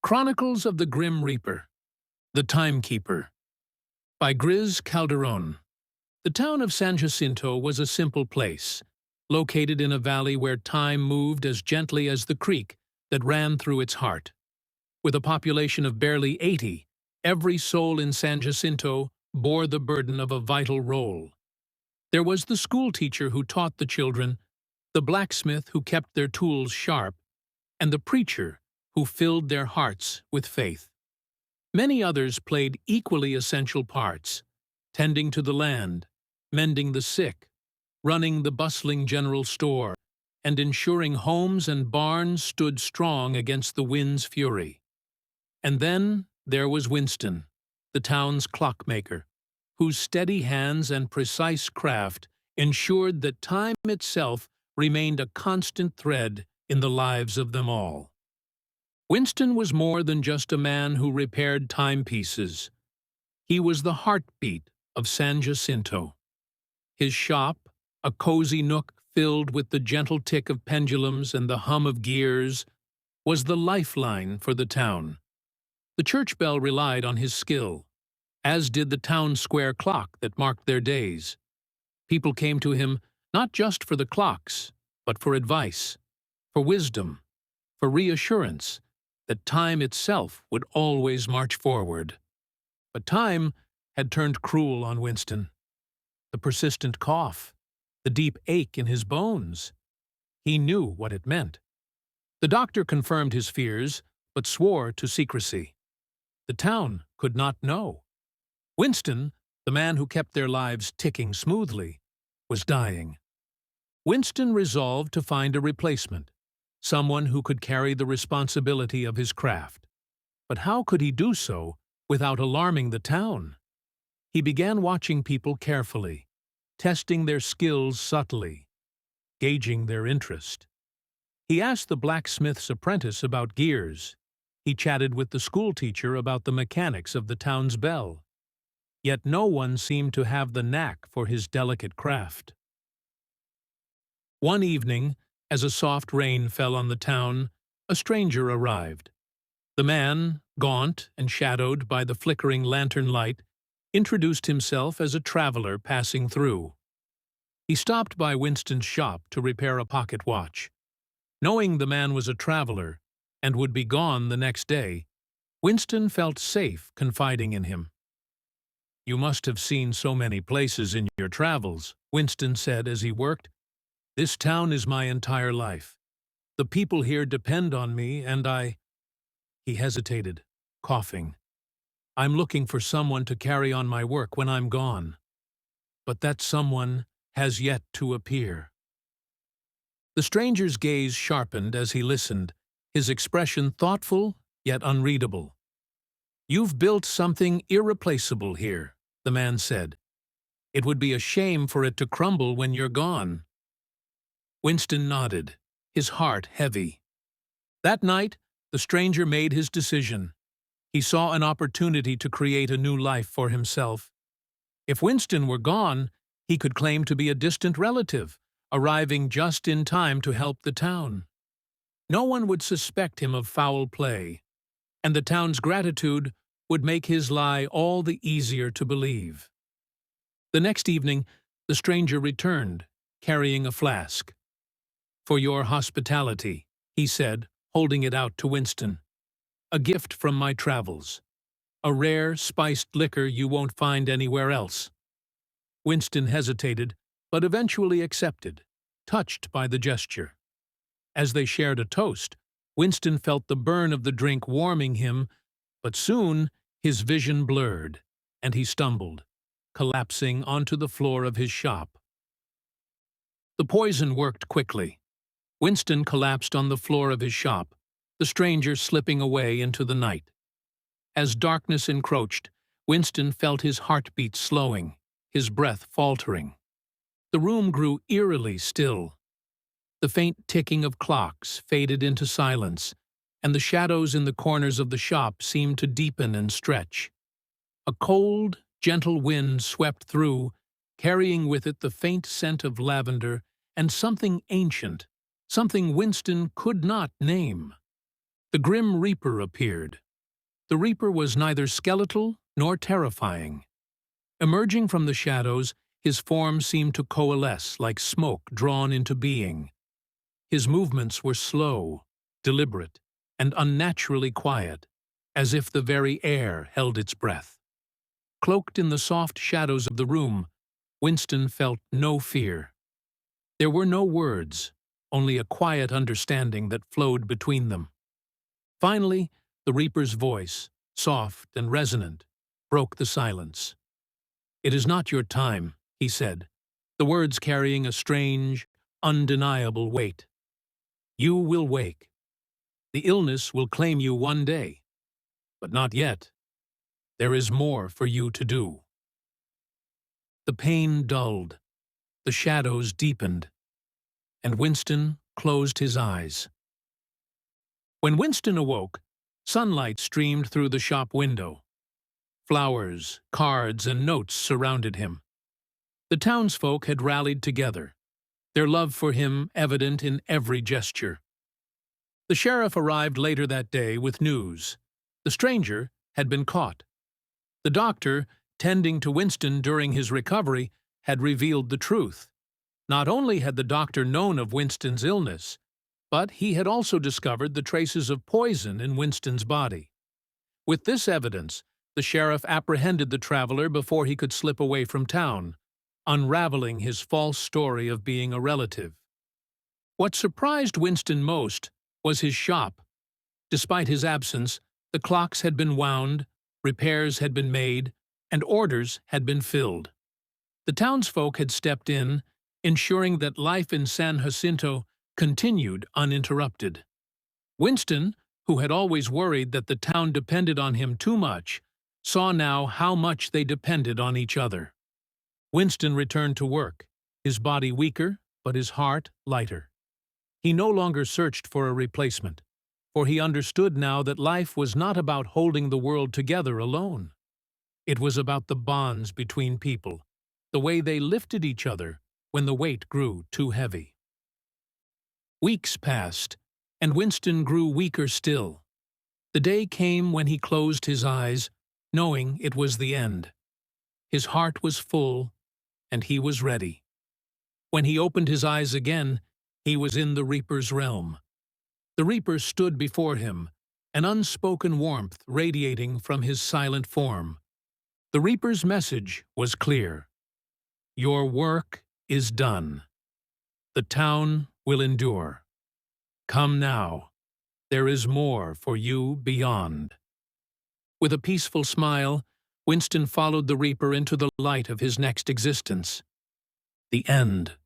Chronicles of the Grim Reaper, the Timekeeper, by Griz, Calderon. The town of San Jacinto was a simple place, located in a valley where time moved as gently as the creek that ran through its heart. With a population of barely 80, every soul in San Jacinto bore the burden of a vital role. There was the schoolteacher who taught the children, the blacksmith who kept their tools sharp, and the preacher who filled their hearts with faith. Many others played equally essential parts, tending to the land, mending the sick, running the bustling general store, and ensuring homes and barns stood strong against the wind's fury. And then there was Winston, the town's clockmaker, whose steady hands and precise craft ensured that time itself remained a constant thread in the lives of them all. Winston was more than just a man who repaired timepieces. He was the heartbeat of San Jacinto. His shop, a cozy nook filled with the gentle tick of pendulums and the hum of gears, was the lifeline for the town. The church bell relied on his skill, as did the town square clock that marked their days. People came to him not just for the clocks, but for advice, for wisdom, for reassurance that time itself would always march forward. But time had turned cruel on Winston. The persistent cough, the deep ache in his bones. He knew what it meant. The doctor confirmed his fears, but swore to secrecy. The town could not know. Winston, the man who kept their lives ticking smoothly, was dying. Winston resolved to find a replacement, someone who could carry the responsibility of his craft. But how could he do so without alarming the town? He began watching people carefully, testing their skills subtly, gauging their interest. He asked the blacksmith's apprentice about gears. He chatted with the schoolteacher about the mechanics of the town's bell. Yet no one seemed to have the knack for his delicate craft. One evening, as a soft rain fell on the town, a stranger arrived. The man, gaunt and shadowed by the flickering lantern light, introduced himself as a traveler passing through. He stopped by Winston's shop to repair a pocket watch. Knowing the man was a traveler and would be gone the next day, Winston felt safe confiding in him. "You must have seen so many places in your travels," Winston said as he worked. "This town is my entire life. The people here depend on me, and He hesitated, coughing. "I'm looking for someone to carry on my work when I'm gone. But that someone has yet to appear." The stranger's gaze sharpened as he listened, his expression thoughtful yet unreadable. "You've built something irreplaceable here," the man said. "It would be a shame for it to crumble when you're gone." Winston nodded, his heart heavy. That night, the stranger made his decision. He saw an opportunity to create a new life for himself. If Winston were gone, he could claim to be a distant relative, arriving just in time to help the town. No one would suspect him of foul play, and the town's gratitude would make his lie all the easier to believe. The next evening, the stranger returned, carrying a flask. "For your hospitality," he said, holding it out to Winston. "A gift from my travels. A rare, spiced liquor you won't find anywhere else." Winston hesitated, but eventually accepted, touched by the gesture. As they shared a toast, Winston felt the burn of the drink warming him, but soon his vision blurred, and he stumbled, collapsing onto the floor of his shop. The poison worked quickly. Winston collapsed on the floor of his shop, the stranger slipping away into the night. As darkness encroached, Winston felt his heartbeat slowing, his breath faltering. The room grew eerily still. The faint ticking of clocks faded into silence, and the shadows in the corners of the shop seemed to deepen and stretch. A cold, gentle wind swept through, carrying with it the faint scent of lavender and something ancient, something Winston could not name. The Grim Reaper appeared. The Reaper was neither skeletal nor terrifying. Emerging from the shadows, his form seemed to coalesce like smoke drawn into being. His movements were slow, deliberate, and unnaturally quiet, as if the very air held its breath. Cloaked in the soft shadows of the room, Winston felt no fear. There were no words, only a quiet understanding that flowed between them. Finally, the Reaper's voice, soft and resonant, broke the silence. "It is not your time," he said, the words carrying a strange, undeniable weight. "You will wake. The illness will claim you one day, but not yet. There is more for you to do." The pain dulled, the shadows deepened, and Winston closed his eyes. When Winston awoke, sunlight streamed through the shop window. Flowers, cards, and notes surrounded him. The townsfolk had rallied together, their love for him evident in every gesture. The sheriff arrived later that day with news. The stranger had been caught. The doctor, tending to Winston during his recovery, had revealed the truth. Not only had the doctor known of Winston's illness, but he had also discovered the traces of poison in Winston's body. With this evidence, the sheriff apprehended the traveler before he could slip away from town, unraveling his false story of being a relative. What surprised Winston most was his shop. Despite his absence, the clocks had been wound, repairs had been made, and orders had been filled. The townsfolk had stepped in, ensuring that life in San Jacinto continued uninterrupted. Winston, who had always worried that the town depended on him too much, saw now how much they depended on each other. Winston returned to work, his body weaker, but his heart lighter. He no longer searched for a replacement, for he understood now that life was not about holding the world together alone. It was about the bonds between people, the way they lifted each other when the weight grew too heavy. Weeks passed, and Winston grew weaker still. The day came when he closed his eyes, knowing it was the end. His heart was full, and he was ready. When he opened his eyes again, he was in the Reaper's realm. The Reaper stood before him, an unspoken warmth radiating from his silent form. The Reaper's message was clear. "Your work is done. The town will endure. Come now. There is more for you beyond." With a peaceful smile, Winston followed the Reaper into the light of his next existence. The end